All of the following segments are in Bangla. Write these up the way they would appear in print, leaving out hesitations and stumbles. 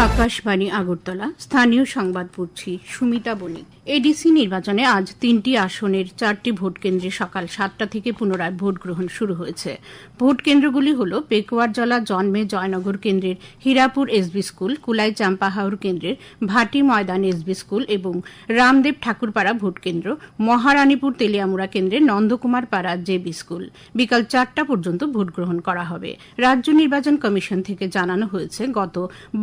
আকাশবাণী আগরতলা স্থানীয় সংবাদ পড়ছি সুমিতা বণিক। এডিসি নির্বাচনে আজ ৩টি আসনের ৪টি ভোট কেন্দ্রে সকাল ৭টা থেকে পুনরায় ভোট গ্রহণ শুরু হয়েছে। ভোট কেন্দ্রগুলি হল পেকুয়ারজলা জন্মে জয়নগর কেন্দ্রের হীরাপুর এসবি স্কুল, কুলাই চাম্পাহাউর কেন্দ্রের ভাটি ময়দান এসবি স্কুল এবং রামদেব ঠাকুরপাড়া ভোট কেন্দ্র, মহারানীপুর তেলিয়ামুড়া কেন্দ্রের নন্দকুমার পাড়া জেবি স্কুল। বিকাল ৪টা পর্যন্ত ভোট গ্রহণ করা হবে। রাজ্য নির্বাচন কমিশন থেকে জানানো হয়েছে, গত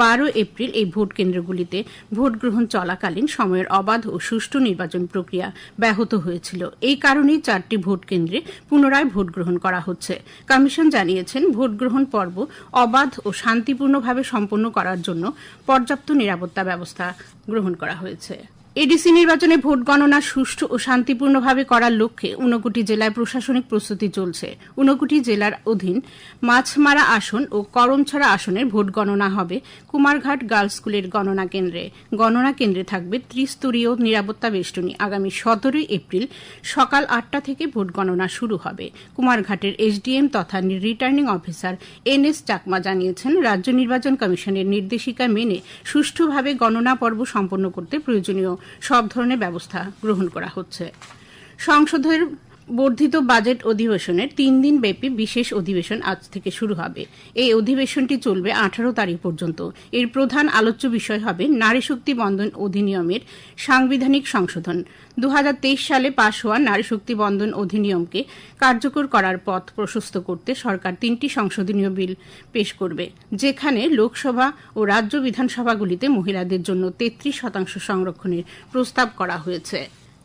১২ এপ্রিল এই ভোট কেন্দ্রগুলিতে ভোট গ্রহণ চলাকালীন সময়ের অবাধ ও সুষ্ঠু নির্বাচন প্রক্রিয়া ব্যাহত হয়েছিল। এই কারণেই ৪টি ভোট কেন্দ্রে পুনরায় ভোট গ্রহণ করা হচ্ছে। কমিশন জানিয়েছেন, ভোট গ্রহণ পর্ব অবাধ ও শান্তিপূর্ণভাবে সম্পন্ন করার জন্য পর্যাপ্ত নিরাপত্তা ব্যবস্থা গ্রহণ করা হয়েছে। এডিসি নির্বাচনে ভোট গণনা সুষ্ঠু ও শান্তিপূর্ণভাবে করার লক্ষ্যে ঊনকোটি জেলায় প্রশাসনিক প্রস্তুতি চলছে। ঊনকোটি জেলার অধীন মাছমারা আসন ও করমছড়া আসনের ভোট গণনা হবে কুমারঘাট গার্লস স্কুলের গণনা কেন্দ্রে। গণনা কেন্দ্রে থাকবে ত্রিস্তরীয় নিরাপত্তা বেষ্টনী। আগামী ১৭ এপ্রিল সকাল ৮টা থেকে ভোট গণনা শুরু হবে। কুমারঘাটের এসডিএম তথা রিটার্নিং অফিসার এনএস চাকমা জানিয়েছেন, রাজ্য নির্বাচন কমিশনের নির্দেশিকা মেনে সুষ্ঠুভাবে গণনা পর্ব সম্পন্ন করতে প্রয়োজনীয় সব ধরনের ব্যবস্থা গ্রহণ করা হচ্ছে। সংসদের বর্ধিত বাজেট অধিবেশনের ৩ দিন ব্যাপী বিশেষ অধিবেশন আজ থেকে শুরু হবে। এই অধিবেশনটি চলবে ১৮ তারিখ পর্যন্ত। এর প্রধান আলোচ্য বিষয় হবে নারী শক্তি বন্ধন অধিনিয়মের সাংবিধানিক সংশোধন। ২০২৩ সালে পাশ হওয়া নারী শক্তি বন্ধন অধিনিয়মকে কার্যকর করার পথ প্রশস্ত করতে সরকার ৩টি সংশোধনীয় বিল পেশ করবে, যেখানে লোকসভা ও রাজ্য বিধানসভাগুলিতে মহিলাদের জন্য ৩৩% সংরক্ষণের প্রস্তাব করা হয়েছে।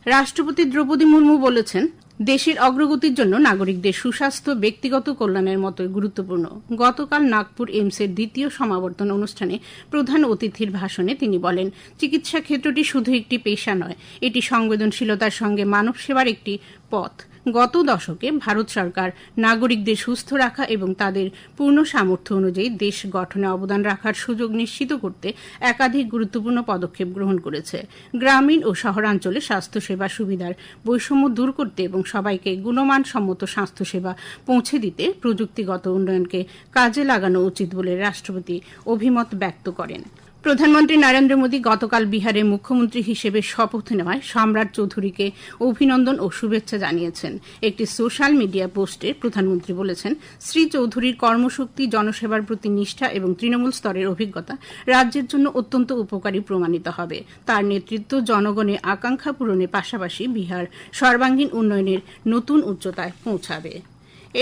রাষ্ট্রপতি দ্রৌপদী মুর্মু বলেছেন, দেশের অগ্রগতির জন্য নাগরিকদের সুস্বাস্থ্য ব্যক্তিগত কল্যাণের মতোই গুরুত্বপূর্ণ। গতকাল নাগপুর এইমসের দ্বিতীয় সমাবর্তন অনুষ্ঠানে প্রধান অতিথির ভাষণে তিনি বলেন, চিকিৎসা ক্ষেত্রটি শুধু একটি পেশা নয়, এটি সংবেদনশীলতার সঙ্গে মানব সেবার একটি পথ। গত দশকে ভারত সরকার নাগরিকদের সুস্থ রাখা এবং তাদের পূর্ণ সামর্থ্য অনুযায়ী দেশ গঠনে অবদান রাখার সুযোগ নিশ্চিত করতে একাধিক গুরুত্বপূর্ণ পদক্ষেপ গ্রহণ করেছে। গ্রামীণ ও শহরাঞ্চলে স্বাস্থ্যসেবা সুবিধার বৈষম্য দূর করতে এবং সবাইকে গুণমানসম্মত স্বাস্থ্যসেবা পৌঁছে দিতে প্রযুক্তিগত উন্নয়নকে কাজে লাগানো উচিত বলে রাষ্ট্রপতি অভিমত ব্যক্ত করেন। প্রধানমন্ত্রী নরেন্দ্র মোদী গতকাল বিহারের মুখ্যমন্ত্রী হিসেবে শপথ নেওয়ায় সম্রাট চৌধুরীকে অভিনন্দন ও শুভেচ্ছা জানিয়েছেন। একটি সোশ্যাল মিডিয়া পোস্টে প্রধানমন্ত্রী বলেছেন, শ্রী চৌধুরীর কর্মশক্তি, জনসেবার প্রতি নিষ্ঠা এবং তৃণমূল স্তরের অভিজ্ঞতা রাজ্যের জন্য অত্যন্ত উপকারী প্রমাণিত হবে। তার নেতৃত্ব জনগণের আকাঙ্ক্ষা পূরণের পাশাপাশি বিহার সর্বাঙ্গীন উন্নয়নের নতুন উচ্চতায় পৌঁছাবে।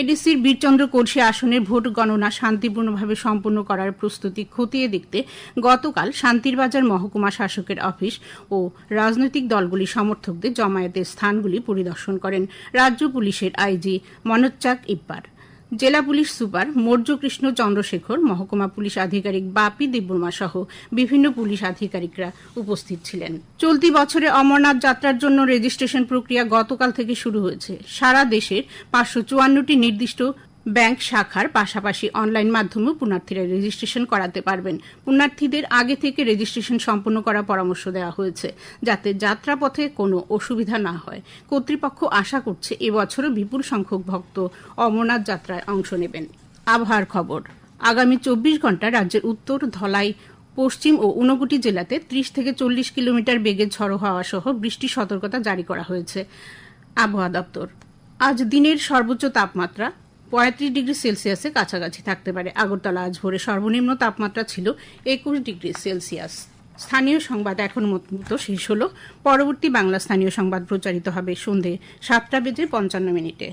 এডিসির বীরচন্দ্র কলসি আসনের ভোট গণনা শান্তিপূর্ণভাবে সম্পন্ন করার প্রস্তুতি খতিয়ে দেখতে গতকাল শান্তিরবাজার মহকুমা শাসকের অফিস ও রাজনৈতিক দলগুলির সমর্থকদের জমায়েতের স্থানগুলি পরিদর্শন করেন রাজ্য পুলিশের আইজি মনোচ্চাক ইপ্পার, জেলা পুলিশ সুপার মৌর্য কৃষ্ণ চন্দ্রশেখর, মহকুমা পুলিশ আধিকারিক বাপি দেববর্মা সহ বিভিন্ন পুলিশ আধিকারিকরা উপস্থিত ছিলেন। চলতি বছরে অমরনাথ যাত্রার জন্য রেজিস্ট্রেশন প্রক্রিয়া গতকাল থেকে শুরু হয়েছে। সারা দেশের ৫৫৪টি নির্দিষ্ট ব্যাংক শাখার পাশাপাশি অনলাইন মাধ্যমেও পুণ্যার্থীরা রেজিস্ট্রেশন করাতে পারবেন। পুণ্যার্থীদের আগে থেকে রেজিস্ট্রেশন সম্পন্ন করার পরামর্শ দেওয়া হয়েছে, যাতে যাত্রাপথে কোনো অসুবিধা না হয়। কর্তৃপক্ষ আশা করছে এবছরও বিপুল সংখ্যক ভক্ত অমরনাথ যাত্রায় অংশ নেবেন। আবহাওয়ার খবর, আগামী ২৪ ঘণ্টা রাজ্যের উত্তর, ধলাই, পশ্চিম ও ঊনকোটি জেলাতে ৩০ থেকে ৪০ কিলোমিটার বেগে ঝড়ো হাওয়া সহ বৃষ্টির সতর্কতা জারি করা হয়েছে আবহাওয়া দপ্তর। আজ দিনের সর্বোচ্চ তাপমাত্রা ৩৫ ডিগ্রি সেলসিয়াসের কাছাকাছি থাকতে পারে। আগরতলা আজ ভোরে সর্বনিম্ন তাপমাত্রা ছিল ২১ ডিগ্রি সেলসিয়াস। স্থানীয় সংবাদ এখন মতো শেষ হল। পরবর্তী বাংলা স্থানীয় সংবাদ প্রচারিত হবে সন্ধে ৭টা বেজে ৫৫ মিনিটে।